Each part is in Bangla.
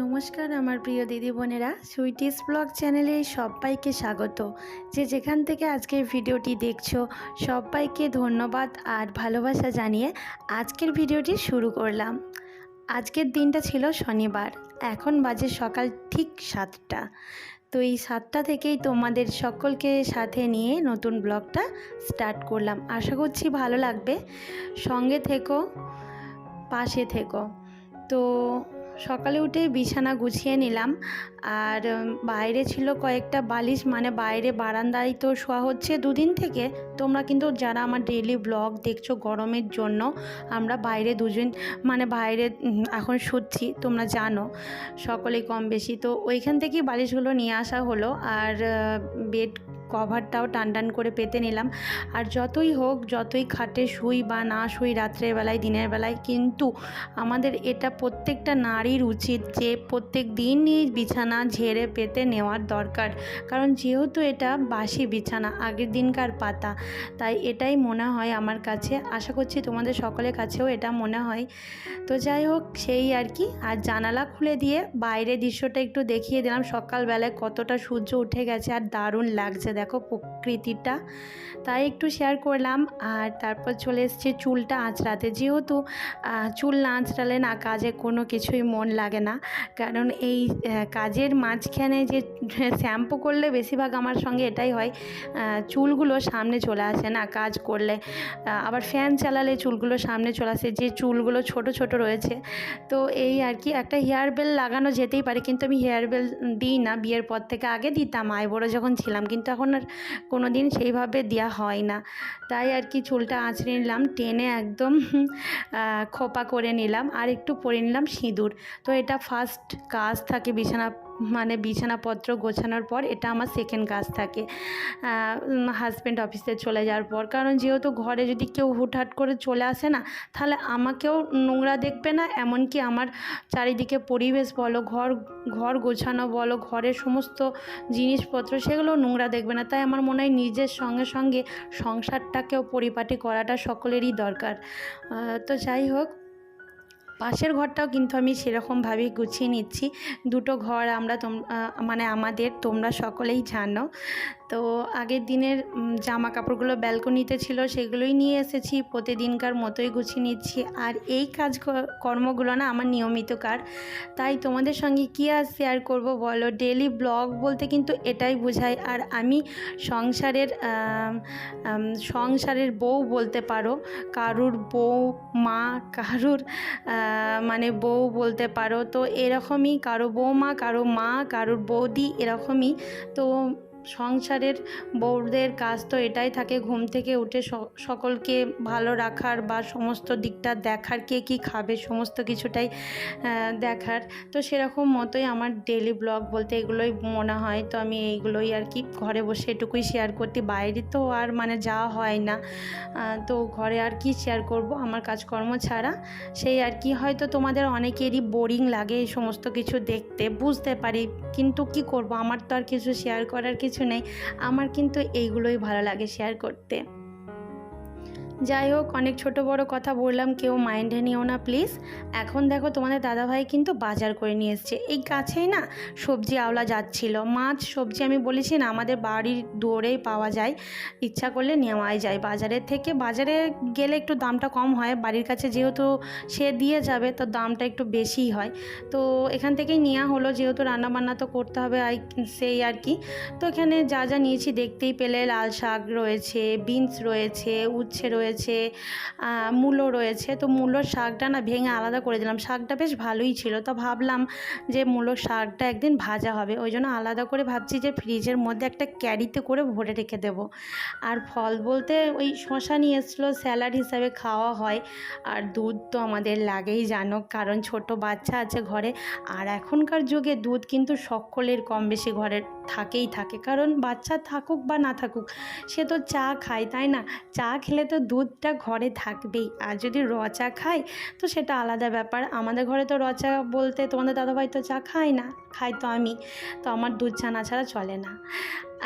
নমস্কার আমার প্রিয় দিদি বোনেরা, সুইটিস ব্লগ চ্যানেলে সবাইকে স্বাগত। যে যেখান থেকে আজকের ভিডিওটি দেখছো সবাইকে ধন্যবাদ আর ভালোবাসা জানিয়ে আজকের ভিডিওটি শুরু করলাম। আজকের দিনটা ছিল শনিবার, এখন বাজে সকাল ঠিক 7টা। তো এই 7টা থেকেই তোমাদের সকলকে সাথে নিয়ে নতুন ব্লগটা স্টার্ট করলাম। আশা করছি ভালো লাগবে, সঙ্গে থেকো, পাশে থেকো। তো সকালে উঠে বিছানা গুছিয়ে নিলাম, আর বাইরে ছিল কয়েকটা বালিশ, মানে বাইরে বারান্দায় তো শোয়া হচ্ছে দুদিন থেকে। তোমরা কিন্তু যারা আমার ডেইলি ব্লগ দেখছো, গরমের জন্য আমরা বাইরে বাইরে এখন শুচ্ছি, তোমরা জানো সকলেই কম বেশি। তো ওইখান থেকেই বালিশগুলো নিয়ে আসা হলো, আর বেড কভারটাও টান করে পেতে নিলাম। আর যতই হোক, যতই খাটে শুই বা না শুই রাত্রের বেলায় দিনের বেলায়, কিন্তু আমাদের এটা প্রত্যেকটা নারীর উচিত যে প্রত্যেক দিনই বিছানা ঝেড়ে পেতে নেওয়ার দরকার। কারণ যেহেতু এটা বাসি বিছানা, আগের দিনকার পাতা, তাই এটাই মনে হয় আমার কাছে। আশা করছি তোমাদের সকলের কাছেও এটা মনে হয়। তো যাই হোক, সেই আর কি। আর জানালা খুলে দিয়ে বাইরের দৃশ্যটা একটু দেখিয়ে দিলাম। সকালবেলায় কতটা সূর্য উঠে গেছে আর দারুণ লাগছে দেখো প্রকৃতিটা, তাই একটু শেয়ার করলাম। আর তারপর চলে এসেছি চুলটা আঁচড়াতে, যেহেতু চুল না আঁচড়ালে না কাজে কোনো কিছুই মন লাগে না। কারণ এই কাজের মাঝখানে যে শ্যাম্পু করলে বেশিরভাগ আমার সঙ্গে এটাই হয়, চুলগুলো সামনে চলে আসে না কাজ করলে। আবার ফ্যান চালালে চুলগুলো সামনে চলে আসে, যে চুলগুলো ছোট ছোট রয়েছে। তো এই আর কি, একটা হেয়ার বেল লাগানো যেতেই পারে, কিন্তু আমি হেয়ার বেল দিই না। বিয়ের পর থেকে আগে দিতাম আইবুড়ো যখন ছিলাম, কিন্তু এখন আর কোনো দিন সেইভাবে দেওয়া হয় না। তাই আর কি চুলটা আঁচড়ে নিলাম, টেনে একদম খোপা করে নিলাম, আর একটু পরে নিলাম সিঁদুর। তো এটা ফার্স্ট কাজ থাকে বিছানাপত্র গোছানোর পর, এটা আমার সেকেন্ড কাজ থাকে হাজব্যান্ড অফিসে চলে যাওয়ার পর। কারণ যেহেতু ঘরে যদি কেউ হুটহাট করে চলে আসে না, তাহলে আমাকেও নোংরা দেখবে না, এমনকি আমার চারিদিকে পরিবেশ বলো, ঘর গোছানো বলো, ঘরের সমস্ত জিনিসপত্র সেগুলো নোংরা দেখবে না। তাই আমার মনে হয় নিজের সঙ্গে সঙ্গে সংসারটাকেও পরিপাটি করাটা সকলেরই দরকার। তো যাই হোক, পাশের ঘরটাও কিন্তু আমি সেরকমভাবেই গুছিয়ে নিচ্ছি। দুটো ঘর আমাদের, তোমরা সকলেই জানো। তো আগের দিনের জামা কাপড়গুলো ব্যালকনিতে ছিল, সেগুলোই নিয়ে এসেছি, প্রতিদিনকার মতোই গুছিয়ে নিচ্ছি। আর এই কর্মগুলো না আমার নিয়মিত কাজ, তাই তোমাদের সঙ্গে কী আর শেয়ার করব বলো। ডেলি ব্লগ বলতে কিন্তু এটাই বোঝায়। আর আমি সংসারের বউ বলতে পারো, কারুর বউ মা, কারুর বউ বলতে পারো। তো এরকমই, কারো বৌমা, কারো মা, কারুর বৌদি, এরকমই। তো সংসারের বউদের কাজ তো এটাই থাকে, ঘুম থেকে উঠে সকলকে ভালো রাখার বা সমস্ত দিকটা দেখার, কে কী খাবে সমস্ত কিছুটাই দেখার। তো সেরকম মতোই আমার ডেলি ব্লগ বলতে এগুলোই মনে হয়। তো আমি এইগুলোই আর কি ঘরে বসে এটুকুই শেয়ার করতে, বাইরে তো আর যাওয়া হয় না। তো ঘরে আর কি শেয়ার করব আমার কাজকর্ম ছাড়া। সেই আর কি, হয়তো তোমাদের অনেকেরই বোরিং লাগে এই সমস্ত কিছু দেখতে, বুঝতে পারি, কিন্তু কি করব, আমার তো আর কিছু শেয়ার করার কিছু নেই। আমার কিন্তু এইগুলোই ভালো লাগে শেয়ার করতে। যাই হোক, অনেক ছোট বড় কথা বললাম, কেউ মাইন্ডে নিও না প্লিজ। এখন দেখো তোমাদের দাদাভাই কিন্তু বাজার করে নিয়ে এসছে। এই কাছেই না সবজি আওলা যাচ্ছিল, মাছ সবজি আমি বলেছি না আমাদের বাড়ির দুয়ারেই পাওয়া যায়, ইচ্ছা করলে নেওয়াই যায় বাজারের থেকে। বাজারে গেলে একটু দামটা কম হয়, বাড়ির কাছে যেহেতু সে দিয়ে যাবে তো দামটা একটু বেশিই হয়। তো এখান থেকেই নেওয়া হলো, যেহেতু রান্নাবান্না তো করতে হবে, সেই আর কি। তো এখানে যা যা নিয়েছি দেখতেই পেলে, লাল শাক রয়েছে, বিনস রয়েছে, উচ্ছে রয়েছে, মূলো রয়েছে। তো মূলোর শাকটা না ভেঙে আলাদা করে দিলাম, শাকটা বেশ ভালোই ছিল। তো ভাবলাম যে মূলোর শাকটা একদিন ভাজা হবে, ওই জন্য আলাদা করে ভাবছি যে ফ্রিজের মধ্যে একটা ক্যারিতে করে ভরে রেখে দেব। আর ফল বলতে ওই শশা নিয়ে এসেছিলো, স্যালাড হিসাবে খাওয়া হয়। আর দুধ তো আমাদের লাগেই জানো, কারণ ছোট বাচ্চা আছে ঘরে। আর এখনকার যুগে দুধ কিন্তু সকলের কম বেশি ঘরে থাকেই থাকে, কারণ বাচ্চা থাকুক বা না থাকুক সে তো চা খায়, তাই না? চা খেলে তো দুধটা ঘরে থাকবেই। আর যদি র চা খায় তো সেটা আলাদা ব্যাপার। আমাদের ঘরে তো র চা বলতে তোমাদের দাদাভাই তো চা খায় না, খাই তো আমি, তো আমার দুধ চা না ছাড়া চলে না।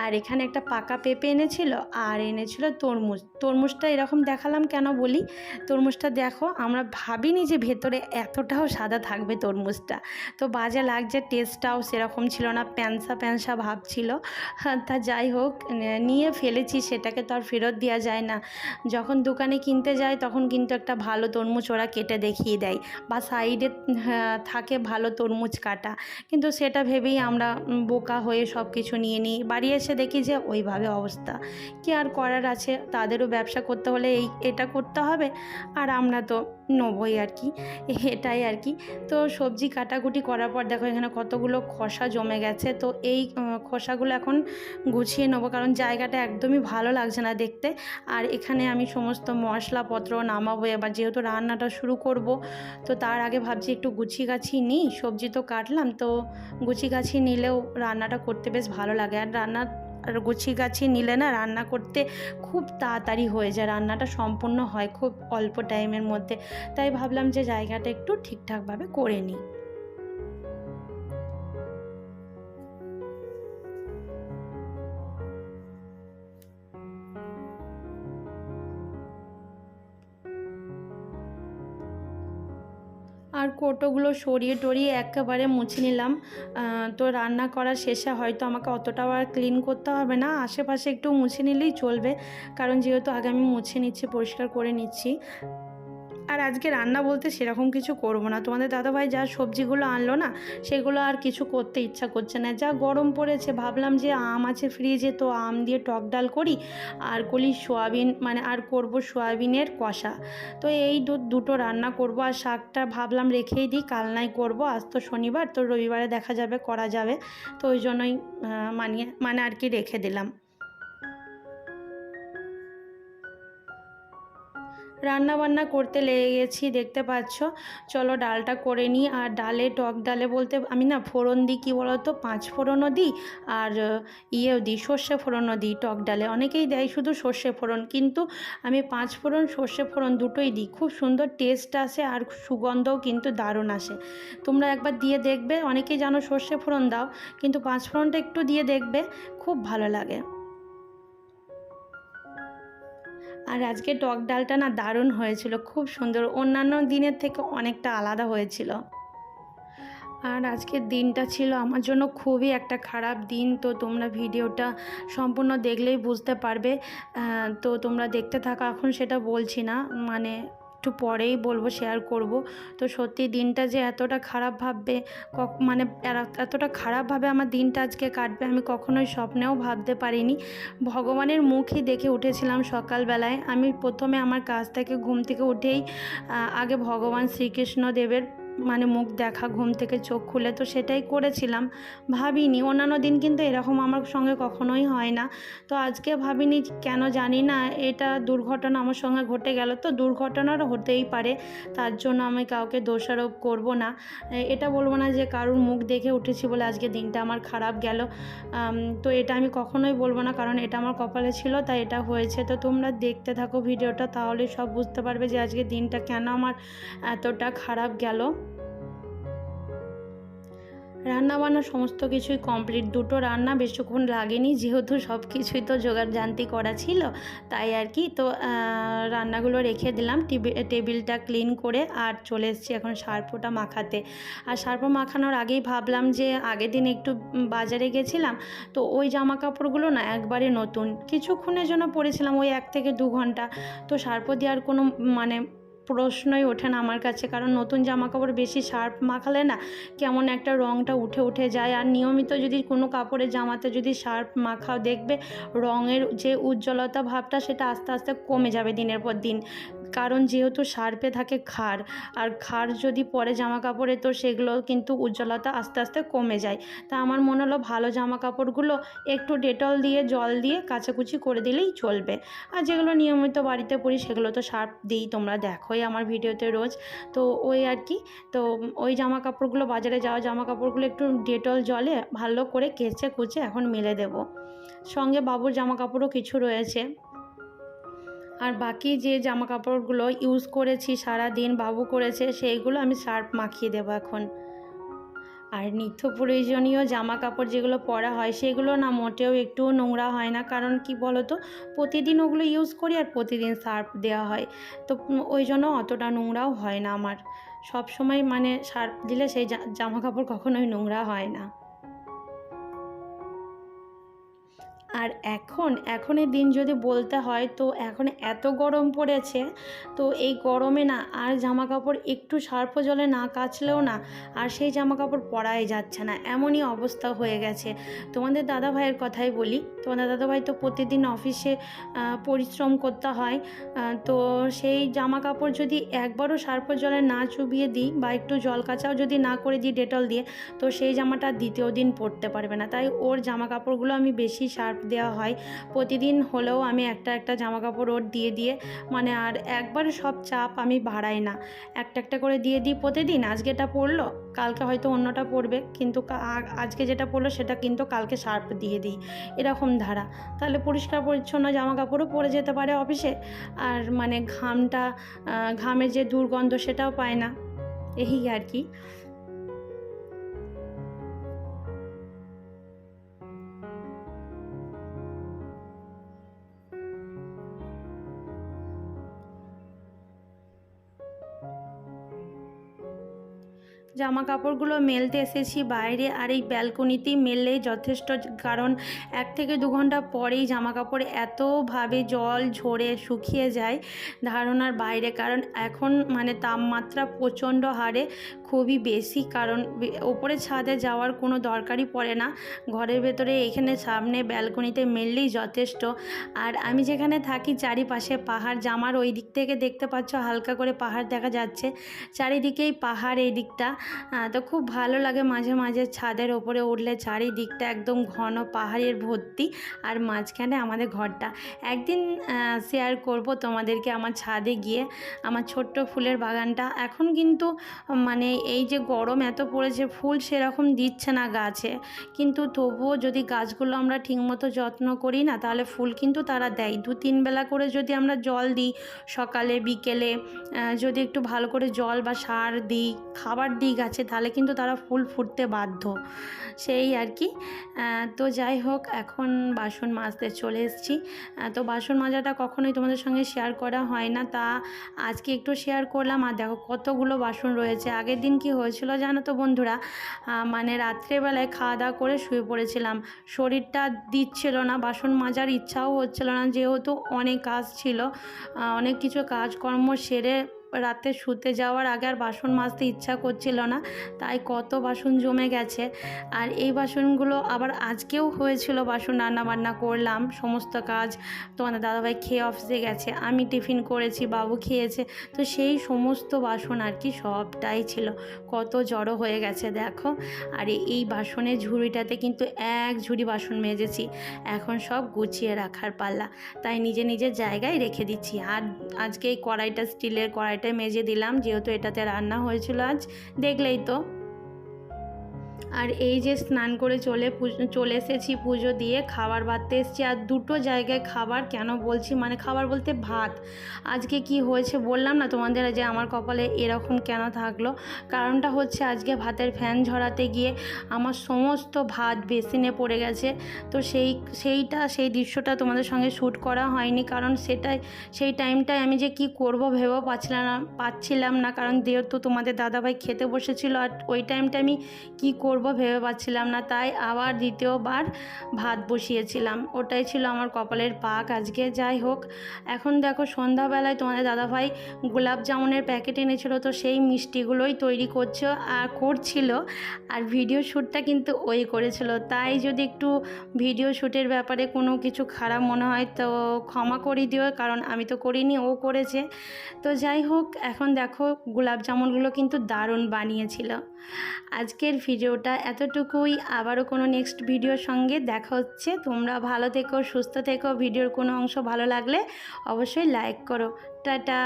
আর এখানে একটা পাকা পেঁপে এনেছিল আর এনেছিল তরমুজ। তরমুজটা এরকম দেখালাম কেন বলি, তরমুজটা দেখো, আমরা ভাবিনি যে ভেতরে এতটাও সাদা থাকবে তরমুজটা। তো বাজে লাগছে, টেস্টটাও সেরকম ছিল না, প্যানসা প্যানসা ভাব ছিল। তা যাই হোক, নিয়ে ফেলেছি, সেটাকে তো আর ফেরত দেওয়া যায় না। যখন দোকানে কিনতে যায় তখন কিন্তু একটা ভালো তরমুজ ওরা কেটে দেখিয়ে দেয়, বা সাইডে থাকে ভালো তরমুজ কাটা, কিন্তু সেটা ভেবেই আমরা বোকা হয়ে সব কিছু নিয়ে নিই। বাড়ি এসে দেখি যে ওইভাবে অবস্থা। কি আর করার আছে, তাদেরও ব্যবসা করতে হলে এটা করতে হবে, আর আমরা তো নেবই আর কি, এটাই আর কি। তো সবজি কাটাকুটি করার পর দেখো এখানে কতগুলো খোসা জমে গেছে। তো এই খোসাগুলো এখন গুছিয়ে নেবো, কারণ জায়গাটা একদমই ভালো লাগছে না দেখতে। আর এখানে আমি সমস্ত মশলাপত্র নামাবো এবার, যেহেতু রান্নাটা শুরু করব। তো তার আগে ভাবছি একটু গুছিয়ে গাছিয়ে নিই, সবজি তো কাটলাম, তো গুছিয়ে গাছিয়ে নিলেও রান্নাটা করতে বেশ ভালো লাগে। আর গুছিয়ে গাছিয়ে নিলে না রান্না করতে খুব তাড়াতাড়ি হয়ে যায়, রান্নাটা সম্পূর্ণ হয় খুব অল্প টাইমের মধ্যে। তাই ভাবলাম যে জায়গাটা একটু ঠিকঠাকভাবে করে নিই। আর কৌটোগুলো সরিয়ে টরিয়ে একেবারে মুছে নিলাম। তো রান্না করা শেষে হয়তো আমাকে অতটাও আর ক্লিন করতে হবে না, আশেপাশে একটু মুছে নিলেই চলবে, কারণ যেহেতু আগে আমি মুছে নিচ্ছি, পরিষ্কার করে নিচ্ছি। আর আজকে রান্না বলতে সেরকম কিছু করব না, তোমাদের দাদাভাই যা সবজিগুলো আনলো না, সেগুলো আর কিছু করতে ইচ্ছা করছে না। যা গরম পড়েছে, ভাবলাম যে আম আছে ফ্রিজে, তো আম দিয়ে টক ডাল করি, আর করি সোয়াবিন, মানে আর করব সোয়াবিনের কষা। তো এই দুটো রান্না করব। আর শাকটা ভাবলাম রেখেই দিই, কাল নাই করবো, আজ তো শনিবার, তো রবিবারে দেখা যাবে, করা যাবে। তো ওই জন্যই মানে আর কি রেখে দিলাম। রান্না বান্না করতে লেগে গেছি, দেখতে পাচ্ছ। চলো ডালটা করে নিই। আর টক ডালে বলতে আমি না ফোড়ন দিই, কী বলো তো, 5 ফোড়নও দিই, আর ইয়েও দিই, সর্ষে ফোড়নও দিই টক ডালে। অনেকেই দেয় শুধু সর্ষে ফোড়ন, কিন্তু আমি 5 ফোড়ন সর্ষে ফোড়ন দুটোই দিই, খুব সুন্দর টেস্ট আসে আর সুগন্ধও কিন্তু দারুণ আসে। তোমরা একবার দিয়ে দেখবে, অনেকেই জানো সর্ষে ফোড়ন দাও, কিন্তু 5 ফোড়নটা একটু দিয়ে দেখবে, খুব ভালো লাগে। আর আজকে টক ডালটা না দারুণ হয়েছিল, খুব সুন্দর, অন্যান্য দিনের থেকে অনেকটা আলাদা হয়েছিল। আর আজকের দিনটা ছিল আমার জন্য খুবই একটা খারাপ দিন। তো তোমরা ভিডিওটা সম্পূর্ণ দেখলেই বুঝতে পারবে। তো তোমরা দেখতে থাকো, এখন সেটা বলছি না, মানে একটু পরেই বলবো, শেয়ার করব। তো সত্যি দিনটা যে এতটা খারাপ ভাববে, মানে এতটা খারাপভাবে আমার দিনটা আজকে কাটবে, আমি কখনোই স্বপ্নেও ভাবতে পারিনি। ভগবানের মুখই দেখে উঠেছিলাম সকালবেলায়। আমি প্রথমে আমার কাজ থেকে ঘুম থেকে উঠেই আগে ভগবান শ্রীকৃষ্ণ দেবের মানে মুখ দেখা, ঘুম থেকে চোখ খুলে, তো সেটাই করেছিলাম। ভাবিনি, অন্যান্য দিন কিন্তু এরকম আমার সঙ্গে কখনোই হয় না। তো আজকে ভাবিনি, কেন জানি না, এটা দুর্ঘটনা আমার সঙ্গে ঘটে গেল। তো দুর্ঘটনার হতেই পারে, তার জন্য আমি কাউকে দোষারোপ করব না। এটা বলবো না যে কারোর মুখ দেখে উঠেছি বলে আজকে দিনটা আমার খারাপ গেল। তো এটা আমি কখনোই বলবো না, কারণ এটা আমার কপালে ছিল, তাই এটা হয়েছে। তো তোমরা দেখতে থাকো ভিডিওটা, তাহলে সব বুঝতে পারবে যে আজকে দিনটা কেন আমার এতটা খারাপ গেল। রান্নাবান্না সমস্ত কিছুই কমপ্লিট, দুটো রান্না বেশিক্ষণ লাগেনি, যেহেতু সব কিছুই তো জোগাড় জান্তি করা ছিল, তাই আর কি। তো রান্নাগুলো রেখে দিলাম, টেবিলটা ক্লিন করে, আর চলে এসেছি এখন সার্ফটা মাখাতে। আর সার্ফ মাখানোর আগেই ভাবলাম যে আগের দিন একটু বাজারে গেছিলাম, তো ওই জামা কাপড়গুলো না একবারে নতুন, কিছুক্ষণের জন্য পরেছিলাম, ওই 1 থেকে 2 ঘন্টা। তো সার্ফ দেওয়ার কোনো মানে প্রশ্নই ওঠে না আমার কাছে, কারণ নতুন জামা কাপড় বেশি সার্ফ মাখালে না কেমন একটা রঙটা উঠে উঠে যায়। আর নিয়মিত যদি কোনো কাপড়ের জামাতে যদি সার্ফ মাখাও, দেখবে রঙের যে উজ্জ্বলতা ভাবটা সেটা আস্তে আস্তে কমে যাবে দিনের পর দিন, কারণ যেহেতু সার্ফে থাকে ক্ষার, আর ক্ষার যদি পরে জামা কাপড়ে, তো সেগুলো কিন্তু উজ্জ্বলতা আস্তে আস্তে কমে যায়। তা আমার মনে হলো ভালো জামা কাপড়গুলো একটু ডেটল দিয়ে জল দিয়ে কাচাকুচি করে দিলেই চলবে। আর যেগুলো নিয়মিত বাড়িতে পরি সেগুলো তো সার্ফ দিই, তোমরা দেখোই আমার ভিডিওতে রোজ। তো ওই আর কি। তো ওই জামা কাপড়গুলো, বাজারে যাওয়া জামা কাপড়গুলো একটু ডেটল জলে ভালো করে কেচে কুচে এখন মেলে দেব। সঙ্গে বাবুর জামা কাপড়ও কিছু রয়েছে, আর বাকি যে জামা কাপড়গুলো ইউজ করেছি সারা দিন, বাবু করেছে, সেইগুলো আমি সার্ফ মাখিয়ে দেবো এখন। আর নিত্য প্রয়োজনীয় জামা কাপড় যেগুলো পরা হয় সেগুলো না মোটেও একটুও নোংরা হয় না, কারণ কি বলো তো, প্রতিদিন ওগুলো ইউজ করি আর প্রতিদিন সার্ফ দেওয়া হয়, তো ওই জন্য অতটা নোংরাও হয় না আমার। সব সময় মানে সার্ফ দিলে সেই জামা কাপড় কখনোই নোংরা হয় না। আর এখনের দিন যদি বলতে হয় তো এখন এত গরম পড়েছে, তো এই গরমে না আর জামা কাপড় একটু সার্ফ জলে না কাচলেও না আর সেই জামা কাপড় পরাই যাচ্ছে না, এমনই অবস্থা হয়ে গেছে। তোমাদের দাদা ভাইয়ের কথাই বলি, তোমাদের দাদা ভাই তো প্রতিদিন অফিসে পরিশ্রম করতে হয়, তো সেই জামা কাপড় যদি একবারও সার্ফ জলে না চুবিয়ে দিই বা একটু জল কাচাও যদি না করে দিই ডেটল দিয়ে, তো সেই জামাটা দ্বিতীয় দিন পরতে পারবে না। তাই ওর জামা কাপড়গুলো আমি বেশি সার্ফ দেওয়া হয়, প্রতিদিন হলেও আমি একটা একটা জামা কাপড় ওর দিয়ে দিয়ে মানে আর একবারে সব চাপ আমি বাড়াই না, একটা একটা করে দিয়ে দিই প্রতিদিন। আজকে এটা পরলো, কালকে হয়তো অন্যটা পরবে, কিন্তু আজকে যেটা পরলো সেটা কিন্তু কালকে সার্ফ দিয়ে দিই, এরকম ধারা। তাহলে পরিষ্কার পরিচ্ছন্ন জামা কাপড়ও পরে যেতে পারে অফিসে, আর মানে ঘামের যে দুর্গন্ধ সেটাও পায় না, এই আর কি। জামা কাপড়গুলো মেলতে এসেছি বাইরে, আর এই ব্যালকনিতেই মেললেই যথেষ্ট, কারণ 1 থেকে 2 ঘন্টা পরেই জামা কাপড় এতভাবে জল ঝরে শুকিয়ে যায় ধারণার বাইরে, কারণ এখন মানে তাপমাত্রা প্রচণ্ড হারে খুবই বেশি, কারণ ওপরে ছাদে যাওয়ার কোনো দরকারই পড়ে না, ঘরের ভেতরে এখানে সামনে ব্যালকনিতে মেললেই যথেষ্ট। আর আমি যেখানে থাকি চারিপাশে পাহাড়, জামার ওই দিক থেকে দেখতে পাচ্ছ হালকা করে পাহাড় দেখা যাচ্ছে, চারিদিকেই পাহাড় এই দিকটা, তো খুব ভালো লাগে মাঝে মাঝে ছাদের ওপরে উঠলে, চারিদিকটা একদম ঘন পাহাড়ের ভর্তি, আর মাঝখানে আমাদের ঘরটা। একদিন শেয়ার করব তোমাদেরকে আমার ছাদে গিয়ে আমার ছোট্ট ফুলের বাগানটা। এখন কিন্তু মানে এই যে গরম এত পড়েছে, ফুল সেরকম দিচ্ছে না গাছে, কিন্তু তবুও যদি গাছগুলো আমরা ঠিকমতো যত্ন করি না, তাহলে ফুল কিন্তু তারা দেয়। 2-3 বেলা করে যদি আমরা জল দিই, সকালে বিকেলে যদি একটু ভালো করে জল বা সার দিই, খাবার দিই গাছে, তাহলে কিন্তু তারা ফুল ফুটতে বাধ্য, সেই আর কি। তো যাই হোক, এখন বাসন মাজতে চলে এসেছি। তো বাসন মাজাটা কখনোই তোমাদের সঙ্গে শেয়ার করা হয় না, তা আজকে একটু শেয়ার করলাম। আর দেখো কতগুলো বাসন রয়েছে। আগের দিন কি হয়েছিল জানো তো বন্ধুরা, মানে রাত্রেবেলায় খাওয়া দাওয়া করে শুয়ে পড়েছিলাম, শরীরটা দিচ্ছিল না, বাসন মাজার ইচ্ছাও হচ্ছিল না, যেহেতু অনেক কাজ ছিল, অনেক কিছু কাজকর্ম সেরে রাতে শুতে যাওয়ার আগে আর বাসন মাজতে ইচ্ছা করছিল না, তাই কত বাসন জমে গেছে। আর এই বাসনগুলো আবার আজকেও হয়েছিল, বাসন রান্না বান্না করলাম, সমস্ত কাজ, তোমাদের দাদাভাই খেয়ে অফিসে গেছে, আমি টিফিন করেছি, বাবু খেয়েছে, তো সেই সমস্ত বাসন আর কি সবটাই ছিল, কত জড়ো হয়ে গেছে দেখো। আর এই বাসনের ঝুড়িটাতে কিন্তু এক ঝুড়ি বাসন মেজেছি, এখন সব গুছিয়ে রাখার পাল্লা, তাই নিজের জায়গায় রেখে দিচ্ছি। আর আজকে এই কড়াইটা, স্টিলের কড়াইটা মেজে দিলাম, যেহেতু এটাতে রান্না হয়েছিল আজ, দেখলেই তো। আর এই যে স্নান করে চলে এসেছি পুজো দিয়ে, খাবার বাড়তে এসেছি। আর দুটো জায়গায় খাবার কেন বলছি, মানে খাবার বলতে ভাত। আজকে কি হয়েছে বললাম না তোমাদের যে আমার কপালে এরকম কেন থাকলো, কারণটা হচ্ছে আজকে ভাতের ফ্যান ঝরাতে গিয়ে আমার সমস্ত ভাত বেসিনে পড়ে গেছে। তো সেই দৃশ্যটা তোমাদের সঙ্গে শ্যুট করা হয়নি, কারণ সেই টাইমটায় আমি যে কি করব ভেবেও পাচ্ছিলাম না, কারণ যেহেতু তোমাদের দাদাভাই খেতে বসেছিল, আর ওই টাইমটা আমি কি করব ভেবে পাচ্ছিলাম না, তাই আবার দ্বিতীয়বার ভাত বসিয়েছিলাম। ওটাই ছিল আমার কপালের পাক আজকে। যাই হোক, এখন দেখো সন্ধ্যাবেলায় তোমাদের দাদাভাই গোলাপ জামুনের প্যাকেট এনেছিল, তো সেই মিষ্টিগুলোই তৈরি করছিল, আর ভিডিও শ্যুটটা কিন্তু ওই করেছিল। তাই যদি একটু ভিডিও শ্যুটের ব্যাপারে কোনো কিছু খারাপ মনে হয় তো ক্ষমা করে দিও, কারণ আমি তো করিনি, ও করেছে। তো যাই হোক, এখন দেখো গোলাপ জামুনগুলো কিন্তু দারুণ বানিয়েছিল। আজকের ভিডিওটা এতটুকুই, আবারও কোনো নেক্সট ভিডিওর সঙ্গে দেখা হচ্ছে। তোমরা ভালো থেকো, সুস্থ থেকো। ভিডিওর কোনো অংশ ভালো লাগলে অবশ্যই লাইক করো। টাটা।